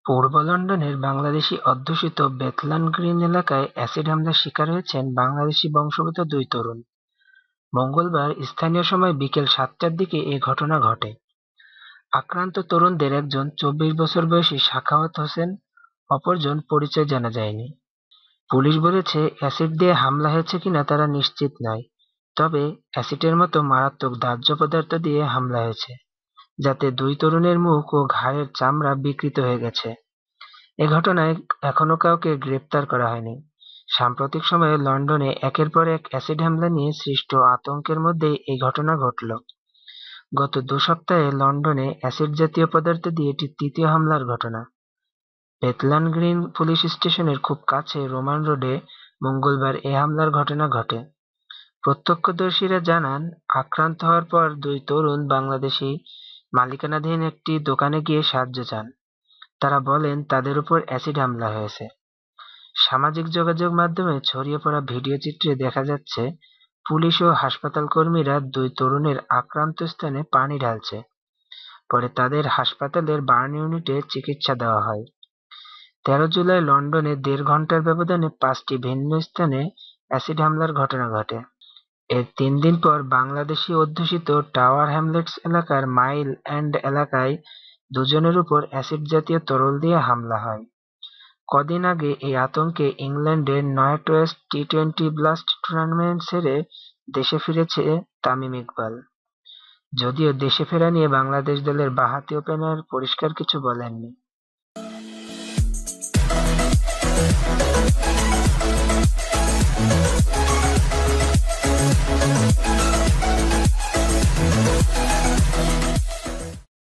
পূর্ব লন্ডনের বাংলাদেশি অধ্যুষিত বেথলান গ্রিন এলাকায় অ্যাসিড হামলার শিকার হয়েছেন বাংলাদেশি বংশোদ্ভূত দুই তরুণ। মঙ্গলবার স্থানীয় সময় বিকেল ৭টার দিকে এ ঘটনা ঘটে। আক্রান্ত তরুণদের একজন ২৪ বছর বয়সী সাখাওয়াত হোসেন, অপরজন পরিচয় জানা যায়নি। পুলিশ বলেছে, অ্যাসিড দিয়ে হামলা হয়েছে কিনা তারা নিশ্চিত নয়, তবে অ্যাসিডের মতো মারাত্মক দাহ্য পদার্থ দিয়ে হামলা হয়েছে, যাতে দুই তরুণের মুখ ও ঘাড়ের চামড়া বিকৃত হয়ে গেছে। এ ঘটনায় এখনো কাউকে গ্রেপ্তার করা হয়নি। সাম্প্রতিক সময়ে লন্ডনে একের পর এক অ্যাসিড হামলা নিয়ে সৃষ্ট আতঙ্কের মধ্যেই এই ঘটনা ঘটল। গত ২ সপ্তাহে লন্ডনে অ্যাসিড জাতীয় পদার্থ দিয়ে এটি তৃতীয় হামলার ঘটনা। বেথলান গ্রিন পুলিশ স্টেশনের খুব কাছে রোমান রোডে মঙ্গলবার এ হামলার ঘটনা ঘটে। প্রত্যক্ষদর্শীরা জানান, আক্রান্ত হওয়ার পর দুই তরুণ বাংলাদেশি মালিকানাধীন একটি দোকানে গিয়ে সাহায্য চান। তারা বলেন, তাদের উপর অ্যাসিড হামলা হয়েছে। সামাজিক যোগাযোগ মাধ্যমে ছড়িয়ে পড়া ভিডিও চিত্রে দেখা যাচ্ছে, পুলিশ ও হাসপাতাল কর্মীরা দুই তরুণের আক্রান্ত স্থানে পানি ঢালছে। পরে তাদের হাসপাতালের বার্ন ইউনিটে চিকিৎসা দেওয়া হয়। ১৩ জুলাই লন্ডনে ১.৫ ঘন্টার ব্যবধানে ৫টি ভিন্ন স্থানে অ্যাসিড হামলার ঘটনা ঘটে। এর ৩ দিন পর বাংলাদেশি অধ্যুষিত টাওয়ার হ্যামলেটস এলাকার মাইল এন্ড এলাকায় দুজনের উপর অ্যাসিড জাতীয় তরল দিয়ে হামলা হয়। কদিন আগে এই আতঙ্কে ইংল্যান্ডের নর্থওয়েস্ট টি-২০ ব্লাস্ট টুর্নামেন্ট সেরে দেশে ফিরেছে তামিম ইকবাল। যদিও দেশে ফেরা নিয়ে বাংলাদেশ দলের বাঁহাতি ওপেনার পরিষ্কার কিছু বলেননি।